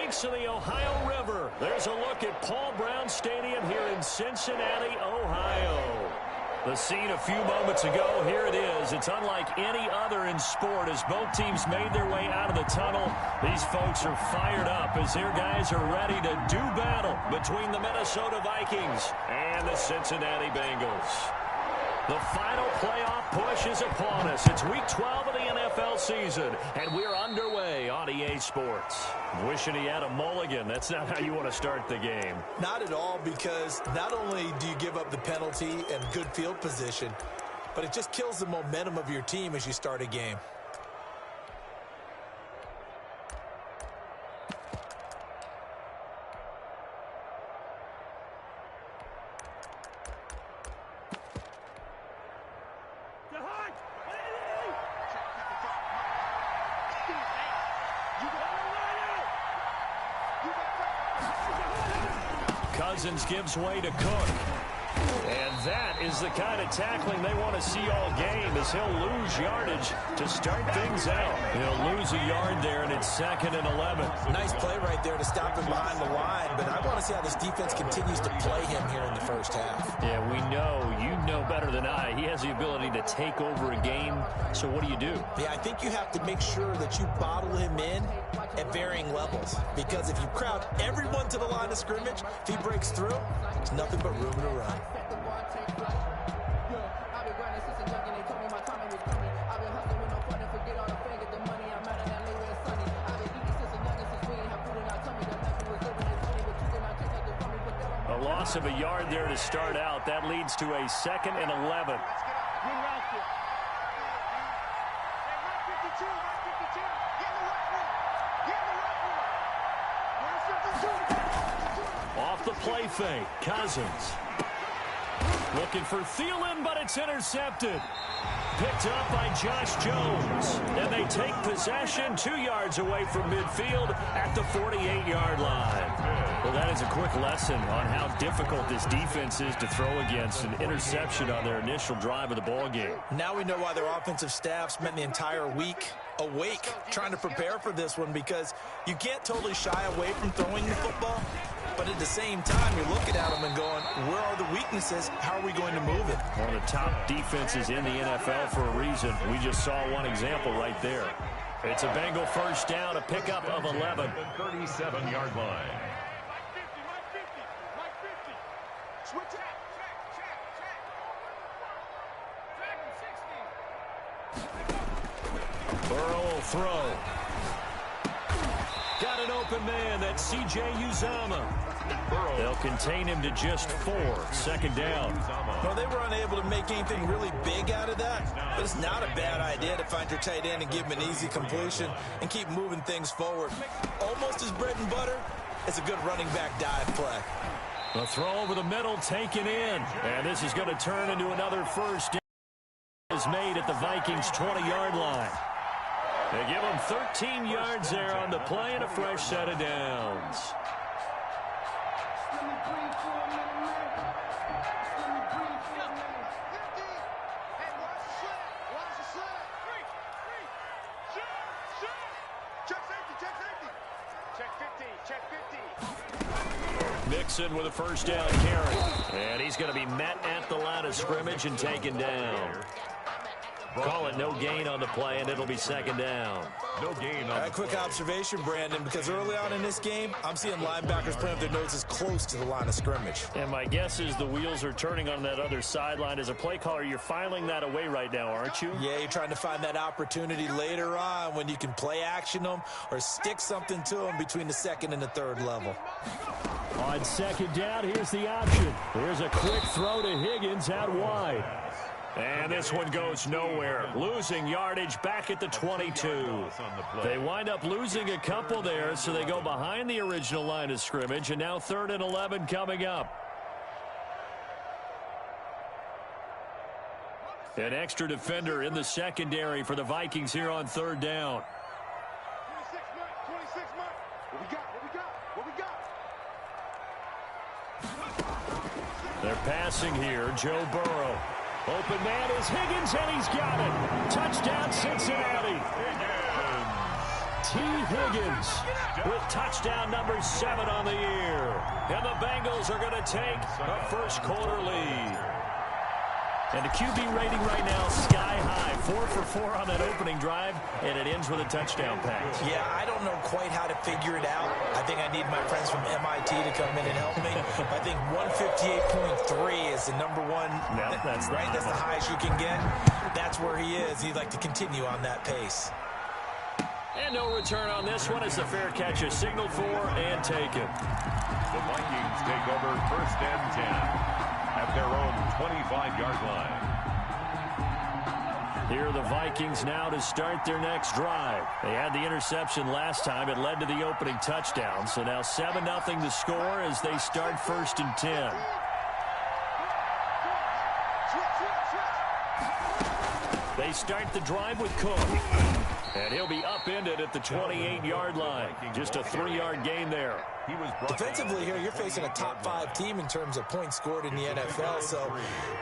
banks of the Ohio River. There's a look at Paul Brown Stadium here in Cincinnati, Ohio. The scene a few moments ago, here it is. It's unlike any other in sport as both teams made their way out of the tunnel. These folks are fired up as their guys are ready to do battle between the Minnesota Vikings and the Cincinnati Bengals. The final playoff push is upon us. It's week 12 of the NFL season, and we're underway on EA Sports. Wishing he had a mulligan. That's not how you want to start the game. Not at all, because not only do you give up the penalty and good field position, but it just kills the momentum of your team as you start a game. Cousins gives way to Cook. And that is the kind of tackling they want to see all game as he'll lose yardage to start things out. He'll lose a yard there, and it's 2nd and 11. Nice play right there to stop him behind the line, but I want to see how this defense continues to play him here in the first half. Yeah, we know. You know better than I. He has the ability to take over a game, so what do you do? Yeah, I think you have to make sure that you bottle him in at varying levels, because if you crowd everyone to the line of scrimmage, if he breaks through, there's nothing but room to run. A loss of a yard there to start out. That leads to a 2nd and 11. Off the play fake, Cousins. Looking for Thielen, but it's intercepted. Picked up by Josh Jones. And they take possession 2 yards away from midfield at the 48-yard line. Well, that is a quick lesson on how difficult this defense is to throw against an interception on their initial drive of the ball game. Now we know why their offensive staff spent the entire week awake trying to prepare for this one, because you can't totally shy away from throwing the football. But at the same time, you're looking at them and going, where are the weaknesses? How are we going to move it? One of the top defenses in the NFL for a reason. We just saw one example right there. It's a Bengal first down, a pickup of 11. 37-yard line. Burrow will throw. Got an open man. That's C.J. Uzomah. They'll contain him to just 4. 2nd down. Well, they were unable to make anything really big out of that, but it's not a bad idea to find your tight end and give him an easy completion and keep moving things forward. Almost his bread and butter. It's a good running back dive play. A throw over the middle taken in. And this is going to turn into another first down. Is made at the Vikings' 20-yard line. They give them 13 yards there on the play and a fresh set of downs. Mixon with a first down carry. And he's going to be met at the line of scrimmage and taken down. Call it no gain on the play, and it'll be 2nd down. No gain on a quick observation, Brandon, because early on in this game, I'm seeing linebackers playing with their noses close to the line of scrimmage. And my guess is the wheels are turning on that other sideline. As a play caller, you're filing that away right now, aren't you? Yeah, you're trying to find that opportunity later on when you can play action them or stick something to them between the 2nd and the 3rd level. On 2nd down, here's the option. Here's a quick throw to Higgins out wide. And this one goes nowhere. Losing yardage back at the 22. They wind up losing a couple there, so they go behind the original line of scrimmage, and now 3rd and 11 coming up. An extra defender in the secondary for the Vikings here on 3rd down. 26 months. What we got? They're passing here. Joe Burrow. Open man is Higgins, and he's got it. Touchdown, Cincinnati. T. Higgins with touchdown number 7 on the year. And the Bengals are going to take a first quarter lead. And the QB rating right now, sky high. 4 for 4 on that opening drive, and it ends with a touchdown pass. Yeah, I don't know quite how to figure it out. I think I need my friends from MIT to come in and help me. I think 158.3 is the number one. Yep, that's right. That's the highest you can get. That's where he is. He'd like to continue on that pace. And no return on this one as the fair catch is signaled for and taken. The Vikings take over 1st and 10 at their own 25-yard line. Here are the Vikings now to start their next drive. They had the interception last time. It led to the opening touchdown. So now 7-0 to score as they start 1st and 10. They start the drive with Cook. And he'll be upended at the 28-yard line. Just a 3-yard gain there. Defensively here, you're facing a top 5 team in terms of points scored in the NFL. So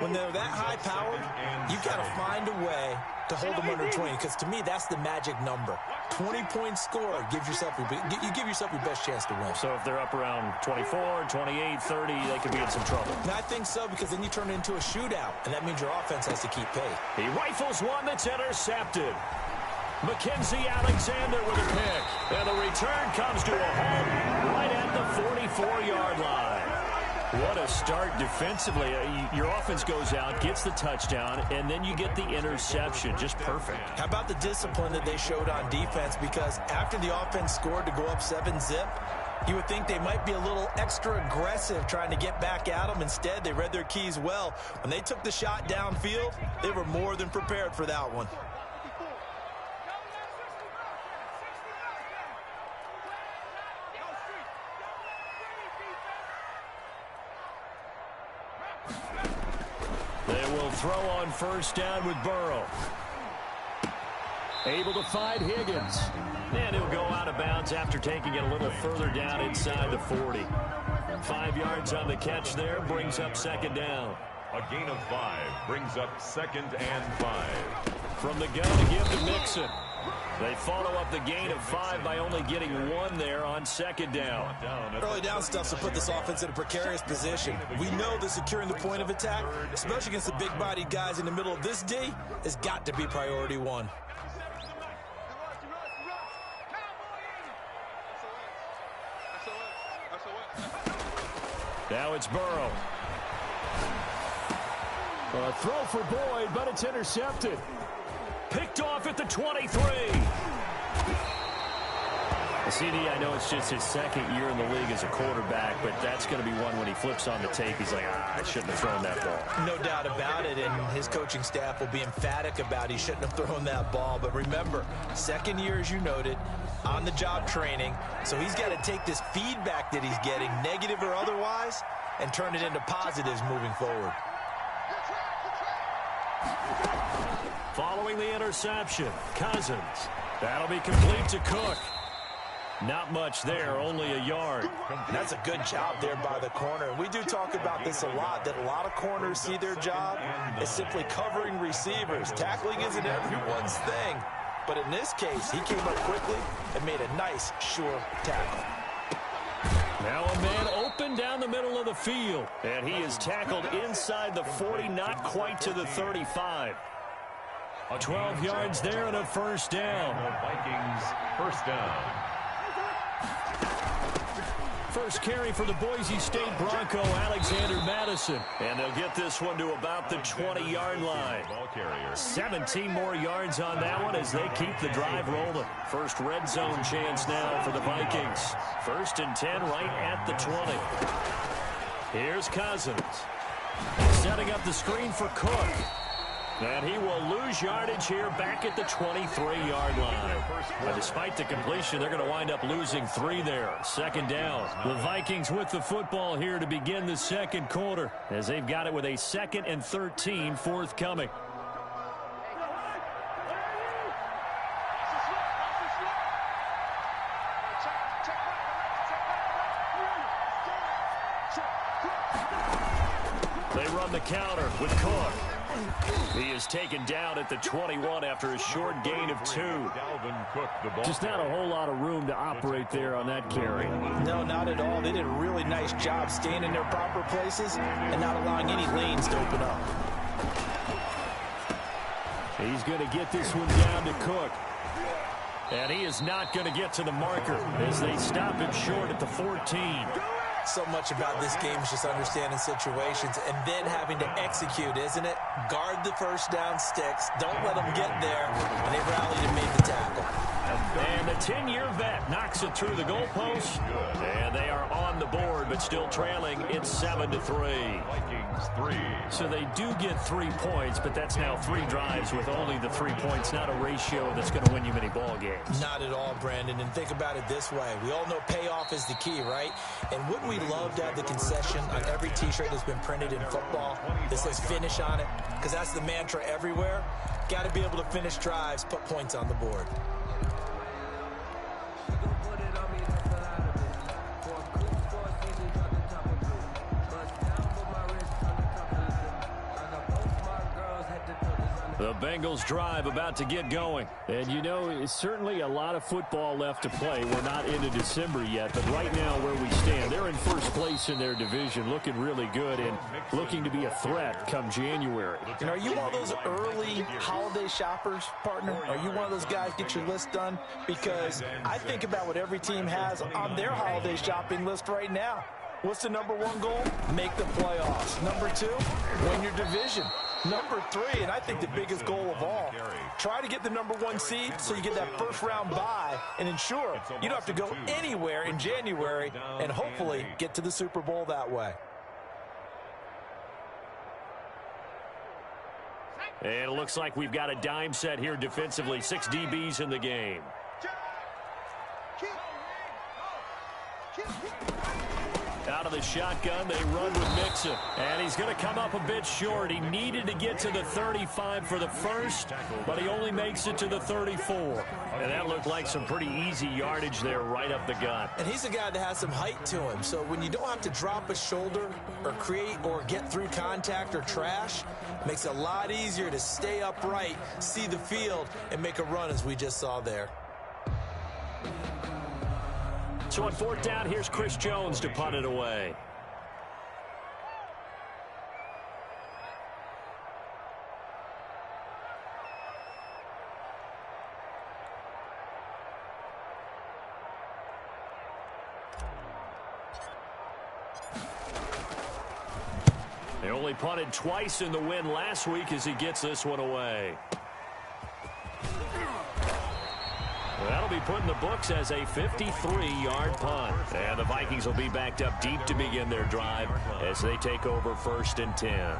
when they're that high-powered, you've got to find a way to hold them under 20. Because to me, that's the magic number. 20 points scored. You give yourself your best chance to win. So if they're up around 24, 28, 30, they could be in some trouble. And I think so, because then you turn it into a shootout. And that means your offense has to keep pace. He rifles one that's intercepted. Mackenzie Alexander with a pick. And the return comes to a halt right at the 44-yard line. What a start defensively. Your offense goes out, gets the touchdown, and then you get the interception. Just perfect. How about the discipline that they showed on defense? Because after the offense scored to go up 7-zip, you would think they might be a little extra aggressive trying to get back at them. Instead, they read their keys well. When they took the shot downfield, they were more than prepared for that one. They will throw on 1st down with Burrow. Able to find Higgins. And he'll go out of bounds after taking it a little further down inside the 40. 5 yards on the catch there, brings up 2nd down. A gain of 5 brings up 2nd and 5. From the gun to give to Mixon. They follow up the gain of 5 by only getting 1 there on 2nd down. Early down stuff to put this offense in a precarious position. We know that securing the point of attack, especially against the big-bodied guys in the middle of this D, has got to be priority 1. Now it's Burrow. A throw for Boyd, but it's intercepted. Picked off at the 23. CD, I know it's just his 2nd year in the league as a quarterback, but that's going to be one when he flips on the tape. He's like, I shouldn't have thrown that ball. No doubt about it, and his coaching staff will be emphatic about he shouldn't have thrown that ball. But remember, 2nd year, as you noted, on-the-job training. So he's got to take this feedback that he's getting, negative or otherwise, and turn it into positives moving forward. Following the interception, Cousins. That'll be complete to Cook. Not much there, only a yard. That's a good job there by the corner. We do talk about this a lot, that a lot of corners see their job as simply covering receivers. Tackling isn't everyone's thing. But in this case, he came up quickly and made a nice, sure tackle. Now a man open down the middle of the field. And he is tackled inside the 40, not quite to the 35. 12 yards there and a 1st down. Vikings 1st down. First carry for the Boise State Bronco, Alexander Madison. And they'll get this one to about the 20-yard line. 17 more yards on that one as they keep the drive rolling. First red zone chance now for the Vikings. 1st and 10 right at the 20. Here's Cousins. Setting up the screen for Cook. And he will lose yardage here back at the 23-yard line. But despite the completion, they're going to wind up losing 3 there. 2nd down. The Vikings with the football here to begin the 2nd quarter as they've got it with a 2nd and 13 forthcoming. They run the counter with Cook. He is taken down at the 21 after a short gain of 2. Just not a whole lot of room to operate there on that carry. No, not at all. They did a really nice job staying in their proper places and not allowing any lanes to open up. He's going to get this one down to Cook. And he is not going to get to the marker as they stop him short at the 14. So much about this game is just understanding situations and then having to execute, isn't it? Guard the first down sticks. Don't let them get there. And they rallied and made the tackle. And the 10-year vet knocks it through the goalpost. And they are on the board, but still trailing. It's 7-3. Vikings 3. So they do get 3 points, but that's now 3 drives with only the 3 points. Not a ratio that's going to win you many ball games. Not at all, Brandon. And think about it this way. We all know payoff is the key, right? And wouldn't we love to have the concession on every T-shirt that's been printed in football that says finish on it? Because that's the mantra everywhere. Got to be able to finish drives, put points on the board. The Bengals drive about to get going. And you know, it's certainly a lot of football left to play. We're not into December yet, but right now where we stand, they're in first place in their division, looking really good and looking to be a threat come January. And are you one of those early holiday shoppers, partner? Are you one of those guys get your list done? Because I think about what every team has on their holiday shopping list right now. What's the #1 goal? Make the playoffs. #2, win your division. #3, and I think the biggest goal of all, try to get the #1 seed so you get that first-round bye and ensure you don't have to go anywhere in January and hopefully get to the Super Bowl that way. And it looks like we've got a dime set here defensively. 6 DBs in the game. Out of the shotgun, they run with Mixon. And he's going to come up a bit short. He needed to get to the 35 for the first, but he only makes it to the 34. And that looked like some pretty easy yardage there right up the gut. And he's a guy that has some height to him. So when you don't have to drop a shoulder or create or get through contact or trash, it makes it a lot easier to stay upright, see the field, and make a run as we just saw there. So on 4th down, here's Chris Jones to punt it away. They only punted twice in the win last week as he gets this one away. That'll be put in the books as a 53-yard punt. And the Vikings will be backed up deep to begin their drive as they take over 1st and 10.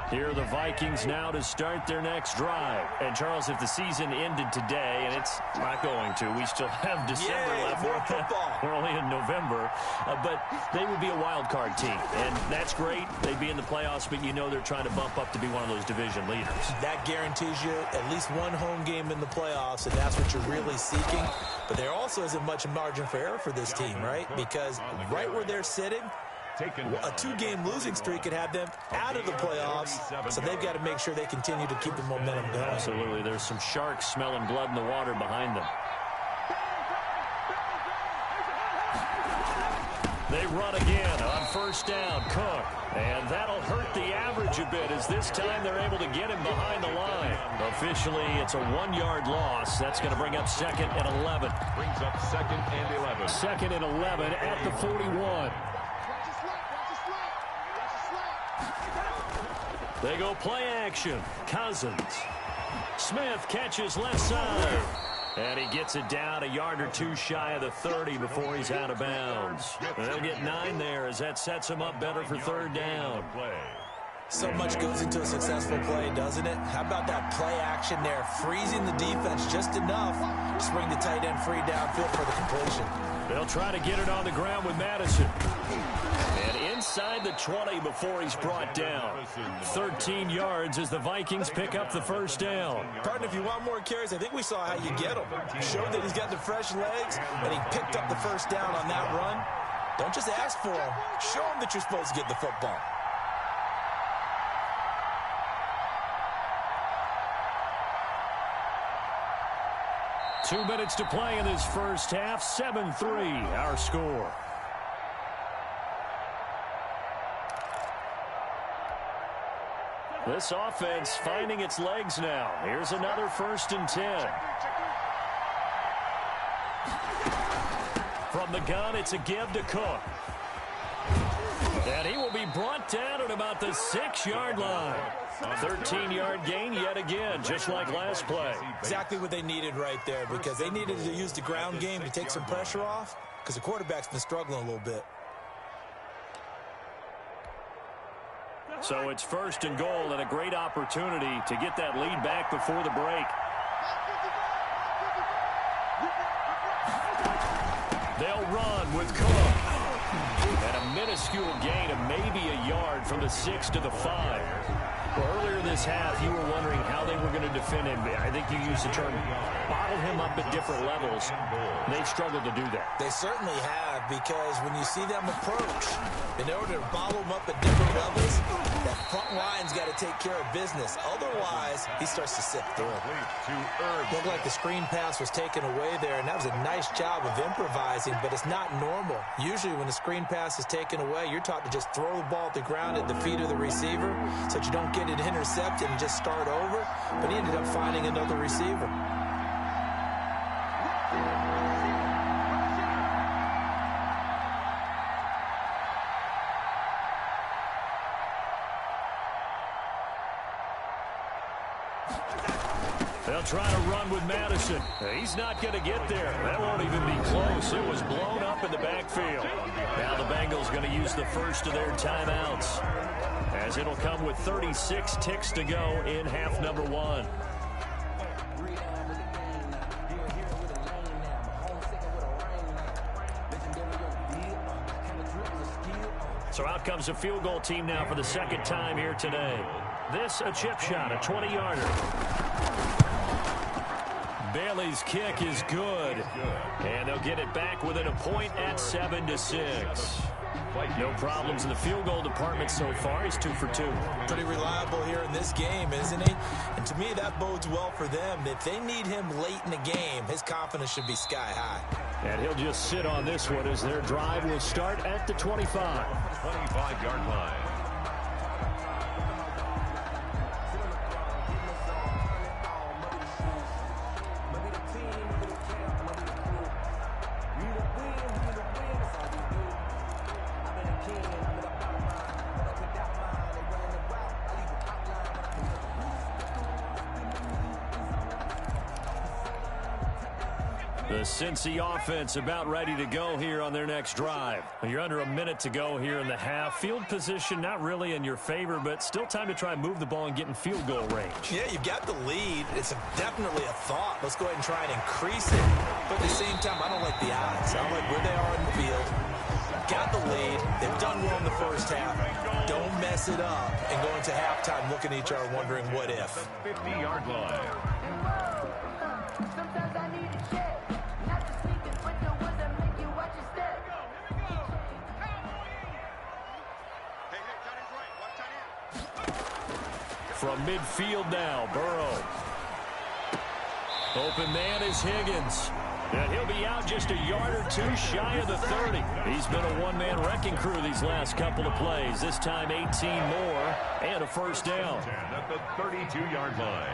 Here are the Vikings now to start their next drive. And, Charles, if the season ended today, and it's not going to, we still have December left. More football. We're only in November. But they would be a wild card team. And that's great. They'd be in the playoffs, but you know they're trying to bump up to be one of those division leaders. That guarantees you at least one home game in the playoffs, and that's what you're really seeking. But there also isn't much margin for error for this team, right? Because right where they're sitting, a 2-game losing streak could have them out of the playoffs, so they've got to make sure they continue to keep the momentum going. Absolutely. There's some sharks smelling blood in the water behind them. They run again on 1st down. Cook. And that'll hurt the average a bit as this time they're able to get him behind the line. Officially, it's a 1-yard loss. That's going to bring up 2nd and 11. Brings up 2nd and 11. 2nd and 11 at the 41. They go play action. Cousins. Smith catches left side. And he gets it down a yard or 2 shy of the 30 before he's out of bounds. They'll get 9 there as that sets him up better for 3rd down. So much goes into a successful play, doesn't it? How about that play action there? Freezing the defense just enough to bring the tight end free downfield for the completion. They'll try to get it on the ground with Madison. And inside the 20 before he's brought down. 13 yards as the Vikings pick up the 1st down. Partner, if you want more carries, I think we saw how you get him. Showed that he's got the fresh legs, and he picked up the 1st down on that run. Don't just ask for him. Show him that you're supposed to get the football. 2 minutes to play in this first half. 7-3 our score. This offense finding its legs now. Here's another 1st and 10. From the gun, it's a give to Cook. And he will be brought down at about the 6-yard line. 13-yard gain yet again, just like last play. Exactly what they needed right there, because they needed to use the ground game to take some pressure off, because the quarterback's been struggling a little bit. So it's 1st and goal and a great opportunity to get that lead back before the break. They'll run with Cook. And a minuscule gain of maybe a yard from the 6 to the 5. Well, earlier this half, you were wondering how they were going to defend him. I think you used the term bottle him up at different levels. They've struggled to do that. They certainly have, because when you see them approach, in order to bottle them up at different levels, that front line's got to take care of business. Otherwise, he starts to sift through it. Looked like the screen pass was taken away there, and that was a nice job of improvising, but it's not normal. Usually when the screen pass is taken away, you're taught to just throw the ball at the ground at the feet of the receiver so that you don't get it intercepted and just start over, but he ended up finding another receiver. They'll try to run with Madison. He's not going to get there. That won't even be close. It was blown up in the backfield. Now the Bengals going to use the first of their timeouts, as it'll come with 36 ticks to go in half number 1. So out comes the field goal team now for the 2nd time here today. This a chip shot, a 20-yarder. Bailey's kick is good, and they'll get it back within a point at 7-6. No problems in the field goal department so far. He's 2 for 2. Pretty reliable here in this game, isn't he? And to me, that bodes well for them. If they need him late in the game, his confidence should be sky high. And he'll just sit on this one as their drive will start at the 25. 25-yard line. The Cincy offense about ready to go here on their next drive. You're under a minute to go here in the half. Field position not really in your favor, but still time to try and move the ball and get in field goal range. Yeah, you've got the lead. It's definitely a thought. Let's go ahead and try and increase it. But at the same time, I don't like the odds. I don't like where they are in the field. Got the lead. They've done well in the first half. Don't mess it up and go into halftime looking at each other wondering what if. 50-yard line. From midfield now, Burrow. Open man is Higgins. And he'll be out just a yard or two shy of the 30. He's been a one-man wrecking crew these last couple of plays. This time 18 more and a first down. At the 32-yard line.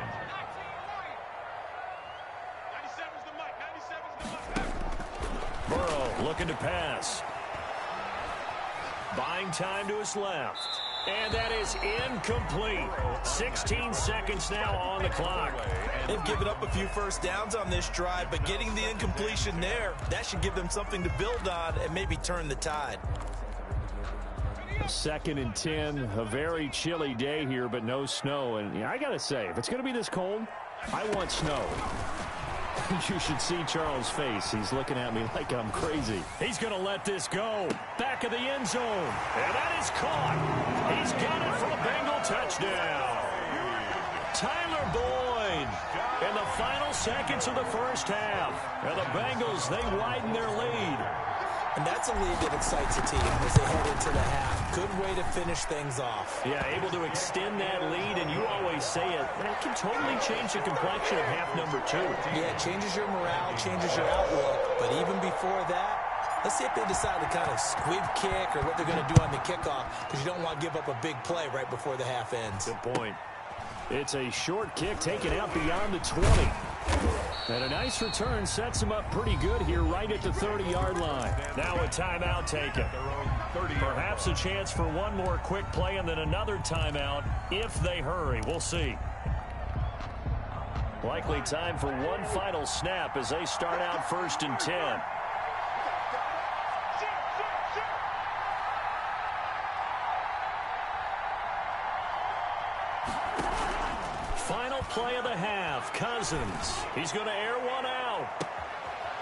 Burrow looking to pass. Buying time to his left. And that is incomplete. 16 seconds now on the clock. They've given up a few first downs on this drive, but getting the incompletion there, that should give them something to build on and maybe turn the tide. 2nd and 10, a very chilly day here, but no snow. And I got to say, if it's going to be this cold, I want snow. You should see Charles' face. He's looking at me like I'm crazy. He's going to let this go. Back of the end zone. And that is caught. He's got it for a Bengal touchdown. Tyler Boyd in the final seconds of the first half. And the Bengals, they widen their lead. And that's a lead that excites a team as they head into the half. Good way to finish things off. Yeah, able to extend that lead, and you always say it, that can totally change the complexion of half number 2. Yeah, it changes your morale, changes your outlook. But even before that, let's see if they decide to kind of squib kick or what they're going to do on the kickoff, because you don't want to give up a big play right before the half ends. Good point. It's a short kick taken out beyond the 20. And a nice return sets them up pretty good here right at the 30-yard line. Now a timeout taken. Perhaps a chance for one more quick play and then another timeout if they hurry. We'll see. Likely time for one final snap as they start out 1st and 10. Final play of the half. Cousins. He's going to air one out.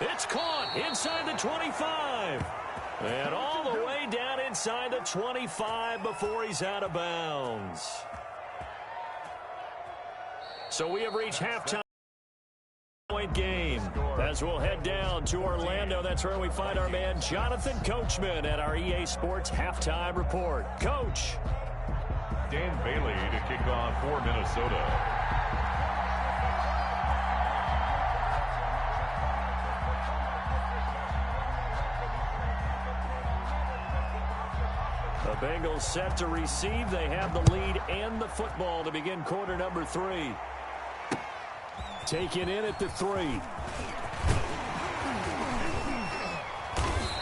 It's caught inside the 25. And all the way down inside the 25 before he's out of bounds. So we have reached halftime. Point game as we'll head down to Orlando. That's where we find our man Jonathan Coachman at our EA Sports Halftime Report. Coach. Dan Bailey to kick off for Minnesota. The Bengals set to receive. They have the lead and the football to begin quarter number 3. Taken in at the 3.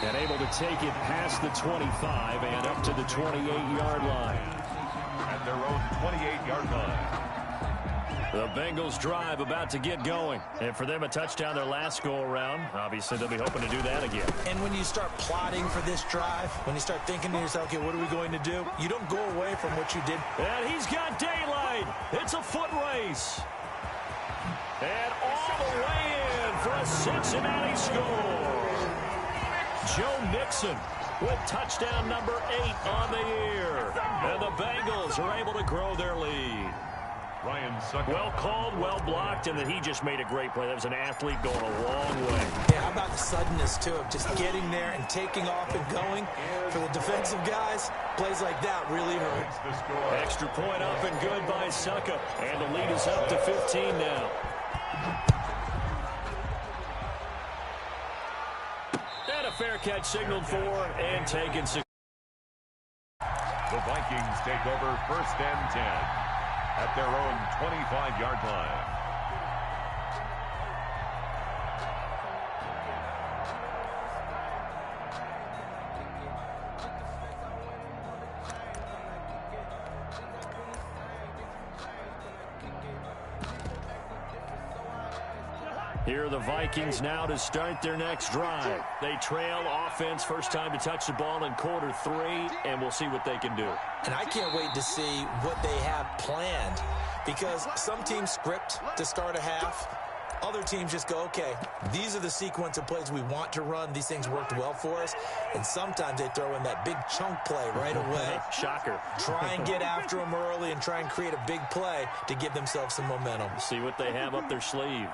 And able to take it past the 25 and up to the 28-yard line. At their own 28-yard line. The Bengals drive about to get going. And for them, a touchdown their last go-around. Obviously, they'll be hoping to do that again. And when you start plotting for this drive, when you start thinking to yourself, okay, what are we going to do? You don't go away from what you did. And he's got daylight. It's a foot race. And all the way in for a Cincinnati score. Joe Mixon with touchdown number 8 on the year. And the Bengals are able to grow their lead. Ryan Suckup. Well called, well blocked, and then he just made a great play. That was an athlete going a long way. Yeah, how about the suddenness, too, of just getting there and taking off and going? For the defensive guys, plays like that really hurt. Extra point up and good by Suckup. And the lead is up to 15 now. And a fair catch signaled for and taken. The Vikings take over 1st and 10 at their own 25-yard line. Here are the Vikings now to start their next drive. They trail offense, first time to touch the ball in quarter 3, and we'll see what they can do. And I can't wait to see what they have planned, because some teams script to start a half. Other teams just go, okay, these are the sequence of plays we want to run. These things worked well for us. And sometimes they throw in that big chunk play right away. Shocker. Try and get after them early and try and create a big play to give themselves some momentum. See what they have up their sleeve.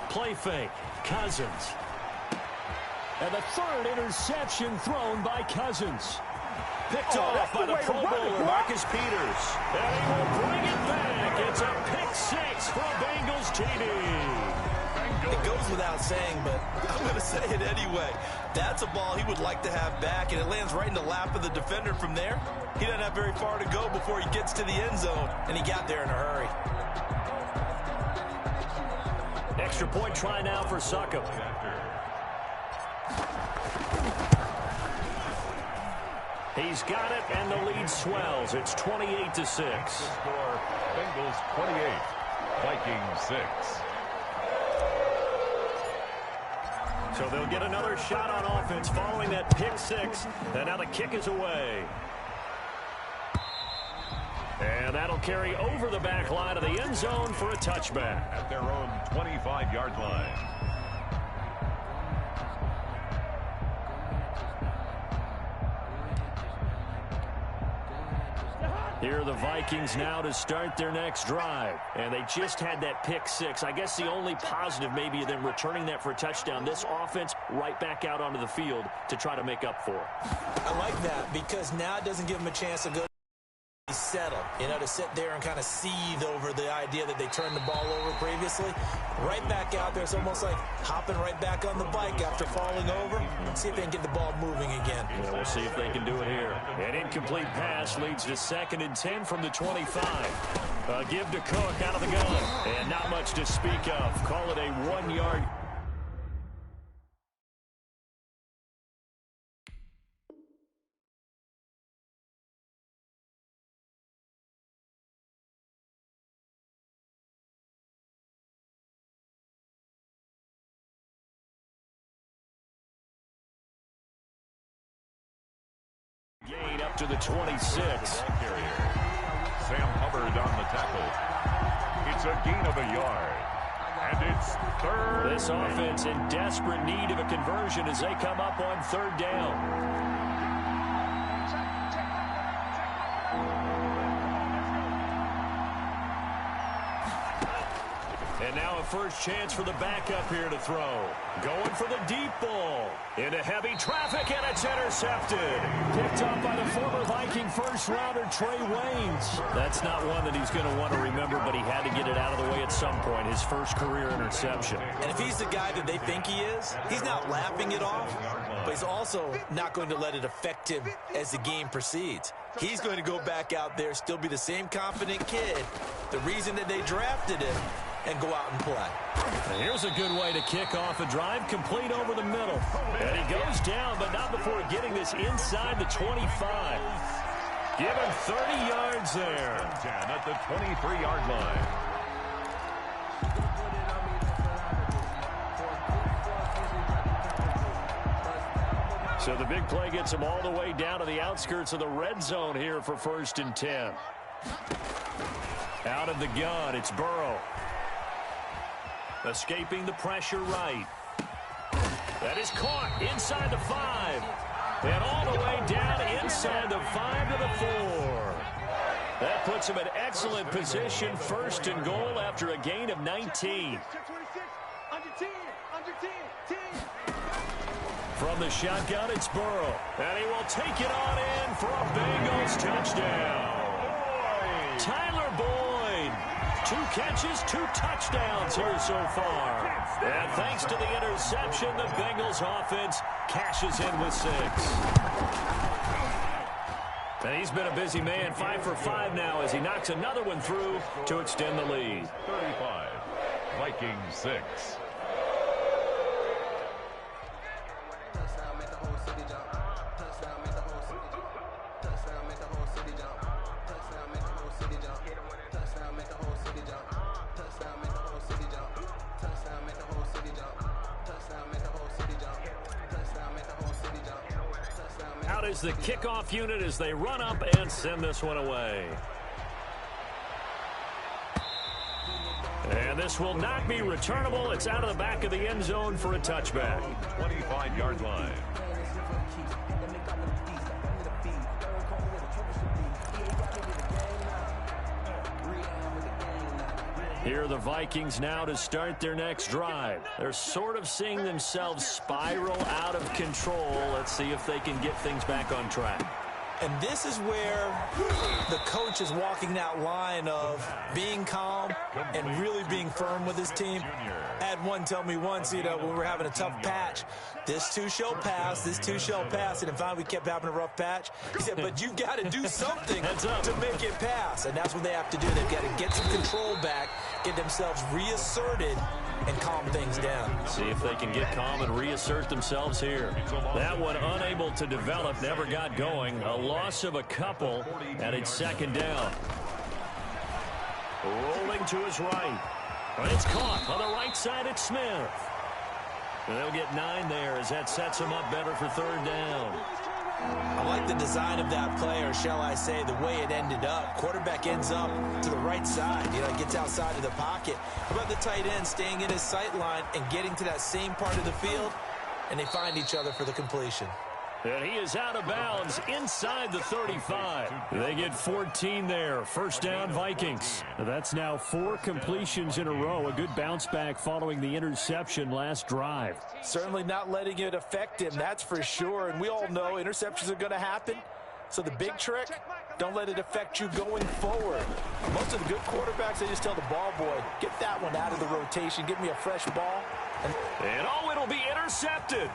Play fake. Cousins. And the 3rd interception thrown by Cousins. Picked off by the Pro Bowler, Marcus Peters. And he will bring it back. It's a pick 6 for a Bengals TD. It goes without saying, but I'm going to say it anyway. That's a ball he would like to have back, and it lands right in the lap of the defender from there. He doesn't have very far to go before he gets to the end zone, and he got there in a hurry. Extra point try now for Suckup. He's got it, and the lead swells. It's 28-6. Bengals 28, Vikings 6. So they'll get another shot on offense following that pick 6. And now the kick is away. And that'll carry over the back line of the end zone for a touchback. At their own 25-yard line. Here are the Vikings now to start their next drive. And they just had that pick six. I guess the only positive maybe of them returning that for a touchdown. This offense right back out onto the field to try to make up for it. I like that because now it doesn't give them a chance to go settle, to sit there and kind of seethe over the idea that they turned the ball over previously. Right back out there. It's almost like hopping right back on the bike after falling over. Let's see if they can get the ball moving again. Yeah, we'll see if they can do it here. An incomplete pass leads to 2nd and 10 from the 25. A give to Cook out of the gun. And not much to speak of. Call it a 1-yard. Gain up to the 26. Sam Hubbard on the tackle. It's a gain of a yard. And it's 3rd. This offense in desperate need of a conversion as they come up on 3rd down. And now a first chance for the backup here to throw. Going for the deep ball. Into heavy traffic, and it's intercepted. Picked up by the former Viking first-rounder Trey Waynes. That's not one that he's going to want to remember, but he had to get it out of the way at some point. His first career interception. And if he's the guy that they think he is, he's not laughing it off, but he's also not going to let it affect him as the game proceeds. He's going to go back out there, still be the same confident kid, the reason that they drafted him, and go out and play. And here's a good way to kick off a drive, complete over the middle. And he goes down, but not before getting this inside the 25. Give him 30 yards there. At the 23-yard line. So the big play gets him all the way down to the outskirts of the red zone here for 1st and 10. Out of the gun, it's Burrow. Escaping the pressure right. That is caught inside the 5. And all the way down inside the 5 to the 4. That puts him in excellent position. 1st and goal after a gain of 19. From the shotgun, it's Burrow. And he will take it on in for a Bengals touchdown. Tyler Boyd. 2 catches, 2 touchdowns here so far. And thanks to the interception, the Bengals offense cashes in with 6. And he's been a busy man, 5 for 5 now as he knocks another one through to extend the lead. 35, Vikings 6. Out is the kickoff unit as they run up and send this one away. And this will not be returnable. It's out of the back of the end zone for a touchback. 25-yard line. Here are the Vikings now to start their next drive. They're sort of seeing themselves spiral out of control. Let's see if they can get things back on track. And this is where the coach is walking that line of being calm and really being firm with his team. I had one tell me once, when we were having a tough patch, this too shall pass, this too shall pass. And finally we kept having a rough patch. He said, but you've got to do something to make it pass. And that's what they have to do. They've got to get some control back, get themselves reasserted, and calm things down. See if they can get calm and reassert themselves here. That one unable to develop, never got going. A loss of a couple, and it's 2nd down. Rolling to his right. And it's caught on the right side at Smith. And they'll get 9 there as that sets him up better for 3rd down. I like the design of that play, or shall I say the way it ended up. Quarterback ends up to the right side. Gets outside of the pocket. How about the tight end staying in his sight line and getting to that same part of the field, and they find each other for the completion. And he is out of bounds inside the 35. They get 14 there. First down, Vikings. That's now 4 completions in a row. A good bounce back following the interception last drive. Certainly not letting it affect him, that's for sure. And we all know interceptions are going to happen. So the big trick, don't let it affect you going forward. Most of the good quarterbacks, they just tell the ball boy, get that one out of the rotation, give me a fresh ball. And oh, it'll be intercepted.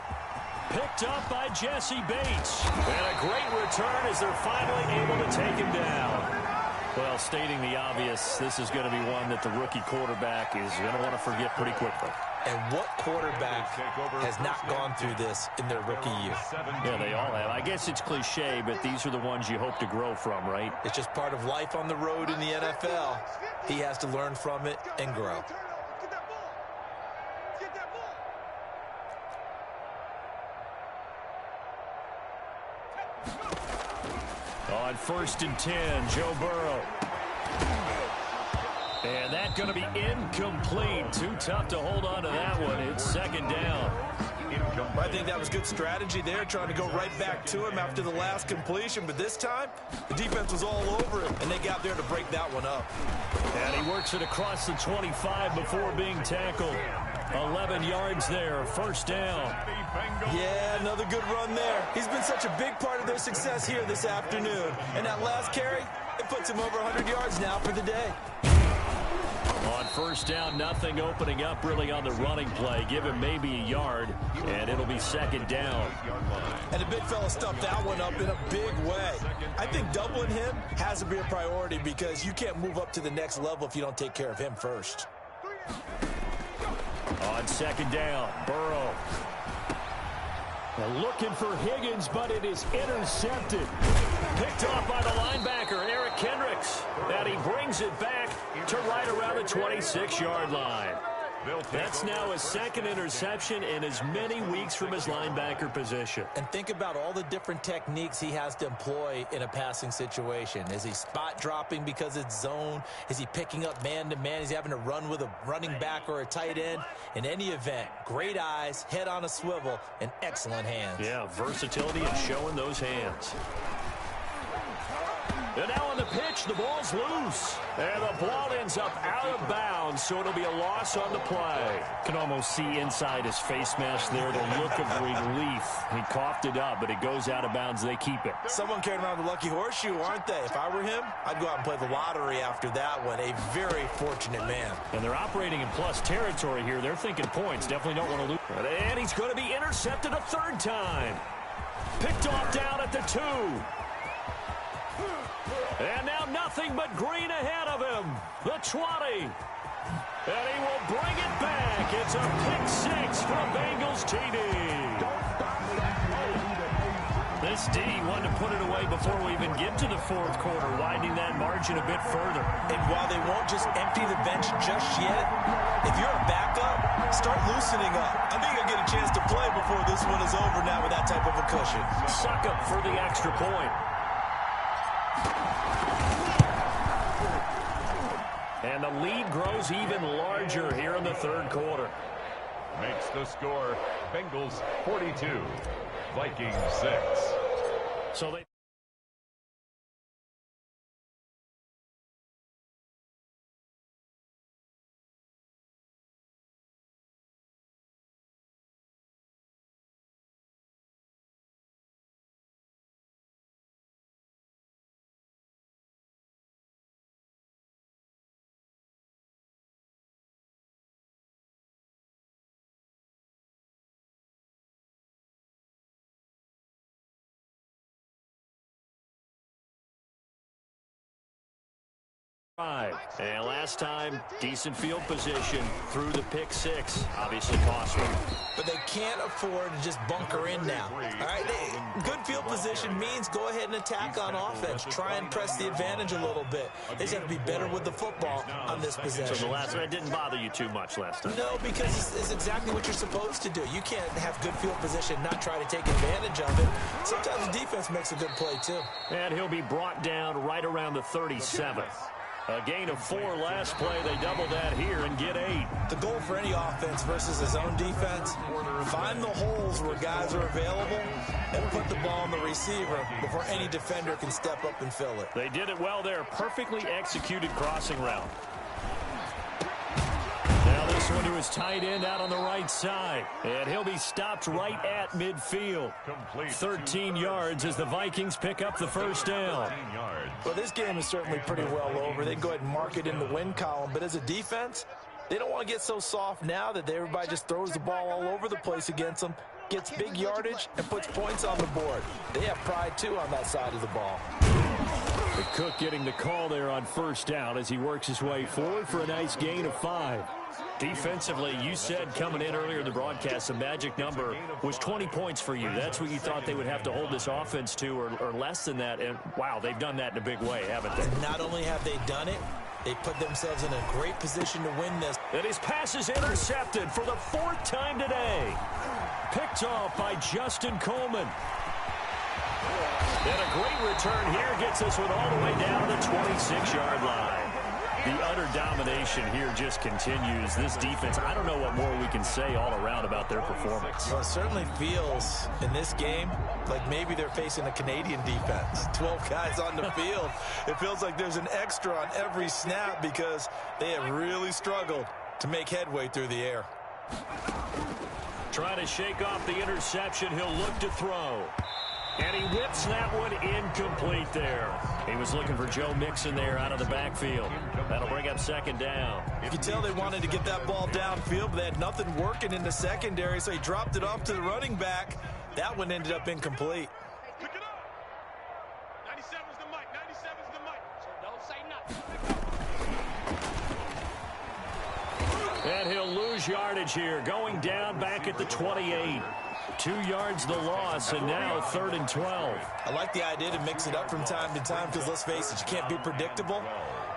Picked up by Jesse Bates. And a great return as they're finally able to take him down. Well, stating the obvious, this is going to be one that the rookie quarterback is going to want to forget pretty quickly. And what quarterback has not gone through this in their rookie year? Yeah, they all have. I guess it's cliche, but these are the ones you hope to grow from, right? It's just part of life on the road in the NFL. He has to learn from it and grow. On 1st and 10, Joe Burrow. And that's going to be incomplete. Too tough to hold on to that one. It's 2nd down. I think that was good strategy there, trying to go right back to him after the last completion. But this time, the defense was all over him, and they got there to break that one up. And he works it across the 25 before being tackled. 11 yards there, 1st down. Yeah, another good run there. He's been such a big part of their success here this afternoon. And that last carry, it puts him over 100 yards now for the day. On 1st down, nothing opening up really on the running play. Give him maybe a yard, and it'll be 2nd down. And the big fella stuffed that one up in a big way. I think doubling him has to be a priority because you can't move up to the next level if you don't take care of him first. On 2nd down, Burrow. Now looking for Higgins, but it is intercepted. Picked off by the linebacker, Eric Kendricks. And he brings it back to right around the 26-yard line. That's now his 2nd interception in as many weeks from his linebacker position. And think about all the different techniques he has to employ in a passing situation. Is he spot dropping because it's zone? Is he picking up man-to-man? Is he having to run with a running back or a tight end? In any event, great eyes, head on a swivel, and excellent hands. Yeah, versatility and showing those hands. And now on the pitch, the ball's loose. And the ball ends up out of bounds, so it'll be a loss on the play. Can almost see inside his face mask there the look of relief. He coughed it up, but it goes out of bounds. They keep it. Someone carrying around the lucky horseshoe, aren't they? If I were him, I'd go out and play the lottery after that one. A very fortunate man. And they're operating in plus territory here. They're thinking points. Definitely don't want to lose. And he's going to be intercepted a 3rd time. Picked off down at the 2. And now nothing but green ahead of him. The 20. And he will bring it back. It's a pick 6 from Bengals TD. This D wanted to put it away before we even get to the 4th quarter, widening that margin a bit further. And while they won't just empty the bench just yet, if you're a backup, start loosening up. I think you'll get a chance to play before this one is over now with that type of a cushion. Suck up for the extra point. And the lead grows even larger here in the 3rd quarter. Makes the score Bengals 42, Vikings 6. So they and last time, decent field position through the pick 6. Obviously cost them. But they can't afford to just bunker in now. All right, good field position means go ahead and attack on offense. Try and press the advantage a little bit. They just have to be better with the football on this possession. So the last one didn't bother you too much last time? No, because it's exactly what you're supposed to do. You can't have good field position, not try to take advantage of it. Sometimes the defense makes a good play, too. And he'll be brought down right around the 37th. A gain of 4 last play. They double that here and get 8. The goal for any offense versus his own defense, find the holes where guys are available and put the ball on the receiver before any defender can step up and fill it. They did it well there. Perfectly executed crossing route. Now this one to his tight end out on the right side. And he'll be stopped right at midfield. 13 yards as the Vikings pick up the first down. Well, this game is certainly pretty well over. They can go ahead and mark it in the win column. But as a defense, they don't want to get so soft now that everybody just throws the ball all over the place against them, gets big yardage, and puts points on the board. They have pride, too, on that side of the ball. The Cook getting the call there on first down as he works his way forward for a nice gain of 5. Defensively, you said coming in earlier in the broadcast, the magic number was 20 points for you. That's what you thought they would have to hold this offense to, or less than that. And, wow, they've done that in a big way, haven't they? And not only have they done it, they put themselves in a great position to win this. And his pass is intercepted for the 4th time today. Picked off by Justin Coleman. And a great return here gets this one all the way down to the 26-yard line. The utter domination here just continues. This defense, I don't know what more we can say all around about their performance. Well, it certainly feels in this game like maybe they're facing a Canadian defense. 12 guys on the field. It feels like there's an extra on every snap because they have really struggled to make headway through the air. Trying to shake off the interception. He'll look to throw. And he whips that one incomplete there. He was looking for Joe Mixon there out of the backfield. That'll bring up 2nd down. You can tell they wanted to get that ball downfield, but they had nothing working in the secondary, so he dropped it off to the running back. That one ended up incomplete. Pick it up. 97's the mic. 97's the mic. So don't say nothing. And he'll lose yardage here. Going down back at the 28. 2 yards the loss, and now 3rd and 12. I like the idea to mix it up from time to time because, let's face it, you can't be predictable.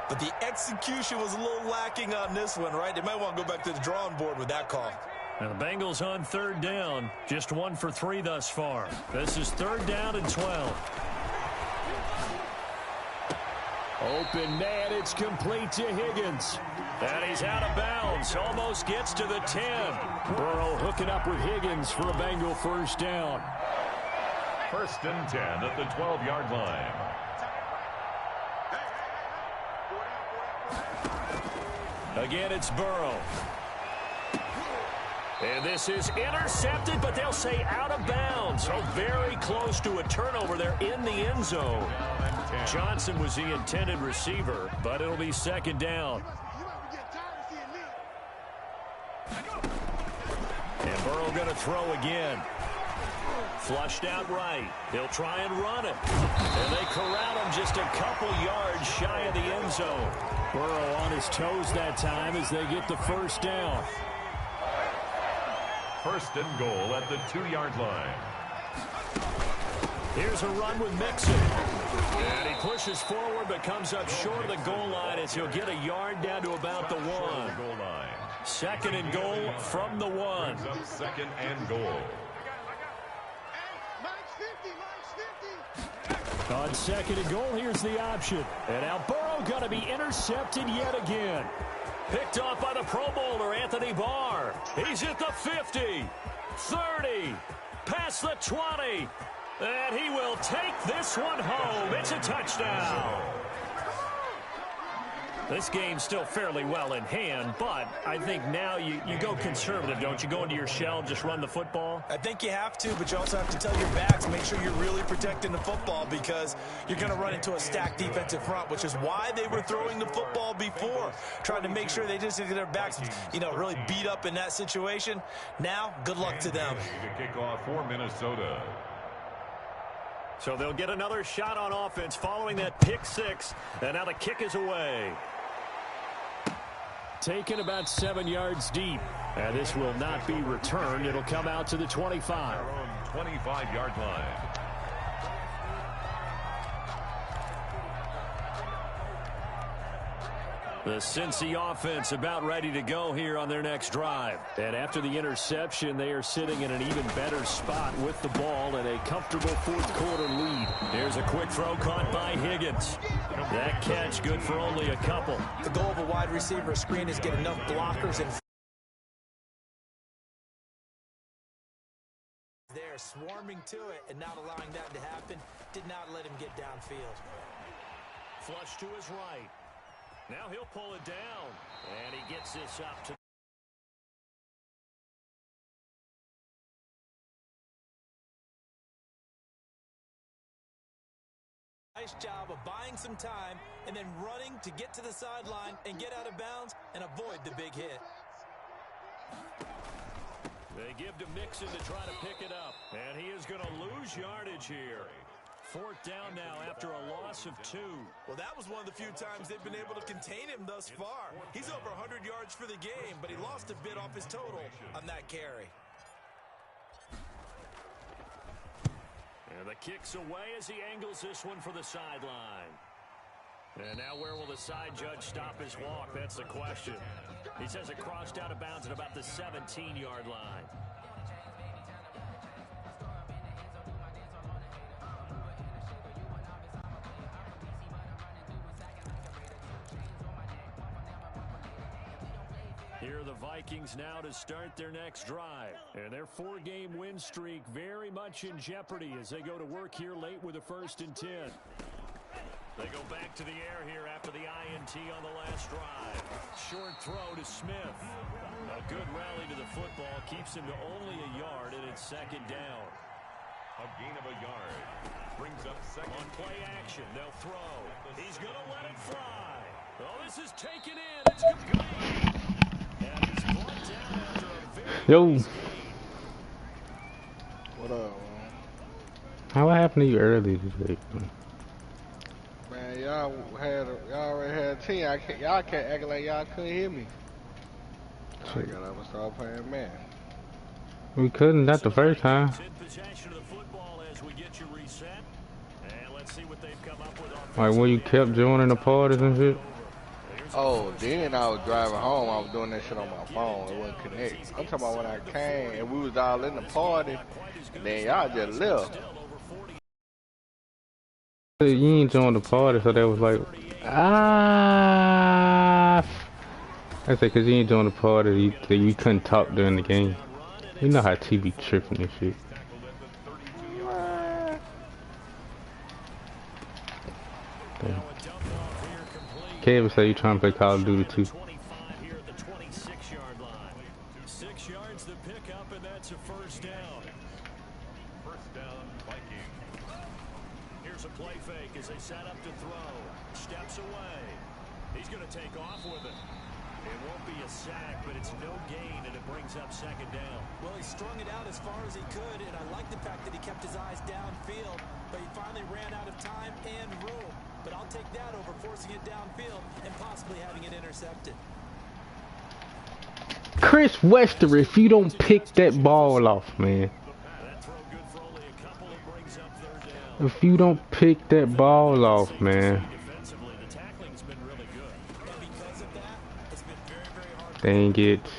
But the execution was a little lacking on this one, right? They might want to go back to the drawing board with that call. Now the Bengals on 3rd down. Just 1 for 3 thus far. This is 3rd down and 12. Open man, it's complete to Higgins. And he's out of bounds. Almost gets to the 10. Burrow hooking up with Higgins for a Bengal first down. 1st and 10 at the 12-yard line. Again, it's Burrow. And this is intercepted, but they'll say out of bounds. So very close to a turnover there in the end zone. Johnson was the intended receiver, but it'll be 2nd down. And Burrow going to throw again. Flushed out right. He'll try and run it. And they corral him just a couple yards shy of the end zone. Burrow on his toes that time as they get the first down. 1st and goal at the 2-yard line. Here's a run with Mixon. And he pushes forward but comes up short of the goal line as he'll get a yard down to about the 1. Goal line. 2nd and goal from the 1. 2nd and goal. On 2nd and goal, here's the option. And now Burrow going to be intercepted yet again. Picked off by the Pro Bowler, Anthony Barr. He's at the 50, 30, past the 20. And he will take this one home. It's a touchdown. This game's still fairly well in hand, but I think now you go conservative, don't you? Go into your shell, just run the football? I think you have to, but you also have to tell your backs, make sure you're really protecting the football because you're going to run into a stacked defensive front, which is why they were throwing the football before, trying to make sure they just get their backs, really beat up in that situation. Now, good luck to them. The kickoff for Minnesota. So they'll get another shot on offense following that pick 6, and now the kick is away. Taken about 7 yards deep. And this will not be returned. It'll come out to the 25. Their own 25-yard line. The Cincy offense about ready to go here on their next drive. And after the interception, they are sitting in an even better spot with the ball and a comfortable fourth quarter lead. Here's a quick throw caught by Higgins. That catch good for only a couple. The goal of a wide receiver screen is get enough blockers in there swarming to it and not allowing that to happen. Did not let him get downfield. Flush to his right. Now he'll pull it down. And he gets this up to nice job of buying some time and then running to get to the sideline and get out of bounds and avoid the big hit. They give to Mixon to try to pick it up. And he is going to lose yardage here. Fourth down now after a loss of 2. Well, that was one of the few times they've been able to contain him thus far. He's over 100 yards for the game, but he lost a bit off his total on that carry. And the kick's away as he angles this one for the sideline. And now where will the side judge stop his walk? That's the question. He says it crossed out of bounds at about the 17-yard line. Here are the Vikings now to start their next drive. And their 4-game win streak very much in jeopardy as they go to work here late with a 1st and 10. They go back to the air here after the INT on the last drive. Short throw to Smith. A good rally to the football keeps him to only a yard, and it's 2nd down. A gain of a yard. Brings up 2nd. On play action, they'll throw. He's going to let it fly. Oh, this is taken in. It's complete. And he's brought down after a very nice gain. What up, man? How happened to you early today? Man, y'all already had a team. Y'all can't act like y'all couldn't hear me. I gotta start playing man. We couldn't, not the first time. Possession of the football as we get you reset. And let's see what they've come up with. Like when you kept joining the parties and shit. Oh, then I was driving home. I was doing that shit on my phone. It wouldn't connect. I'm talking about when I came and we was all in the party, and then y'all just left. You ain't joined the party, so that was like, I say, because you ain't joined the party, you couldn't talk during the game. You know how TV tripping and shit. Kevin said you trying to play Call of Duty too. 6 yards to pick up, and that's a 1st down. 1st down, Vikings. Here's a play fake as they set up to throw. Steps away. He's going to take off with it. It won't be a sack, but it's no gain, and it brings up 2nd down. Well, he strung it out as far as he could, and I like the fact that he kept his eyes downfield, but he finally ran out of time and room. But I'll take that over forcing it downfield and possibly having it intercepted. Chris Wester, if you don't pick that ball off, man. That throw good for only a couple. It brings up 3rd down. If you don't pick that ball off, man. Defensively, the tackling's been really good. And because of that, it's been very, very hard to Dang it. because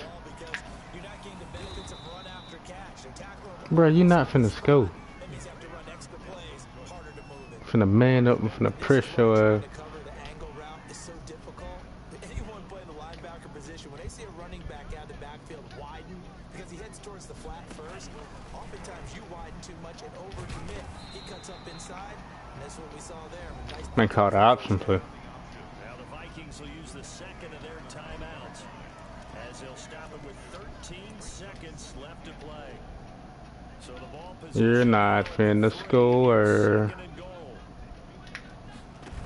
you're not getting the benefits of run after catch. And tackle Bro, you not finna score. that means you have to run extra plays, harder to move it. Finna man up and finna press your ass. To cover the angle route is so difficult. Anyone playing the linebacker position, when they see a running back out of the backfield widen because he heads towards the flat first, oftentimes you widen too much and overcommit. He cuts up inside, and that's what we saw there. Nice Man called an option play. Now the Vikings will use the 2nd of their timeouts as they'll stop it with 13 seconds left to play. So the ball position. You're not finna score. 2nd and goal.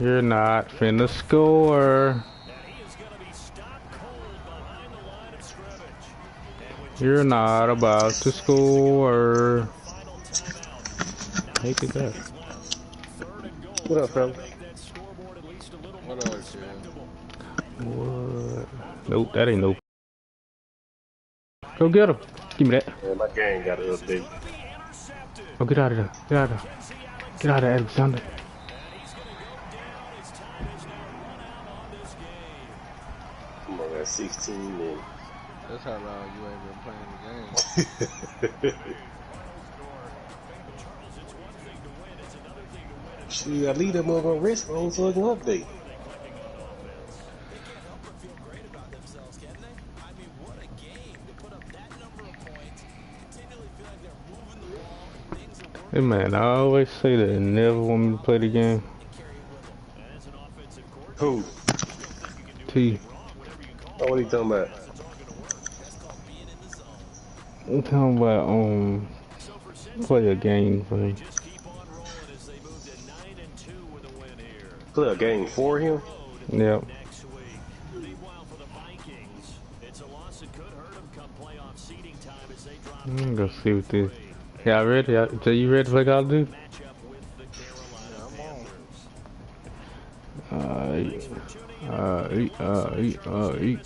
You're not finna score. And he is going to be stopped cold behind the line of scrimmage. And with You're not about to score. final timeout, Take it back. 3rd and goal. What up, fella? Make that scoreboard at least a little more What up, respectable. What? Nope, that ain't no. Go get him. Give me that. Yeah, my game got an update. Oh, get out of there. Get out of there. Get out of there, Alexander. And he's going to go down. His time has now run out on this game. Come on, got 16 and That's how long you ain't been playing the game. Charles, it's one thing to win. It's another thing to win in Shoot, I leave that motherfucker rest on so I can update. Hey man, I always say that and never want me to play the game. Who? T. Oh, what are you talking about? I'm talking about play a game for him. Play a game for him? Yep. I'm gonna go see what this. Y'all ready? So you ready to play Call of Duty? I'm on. Eat.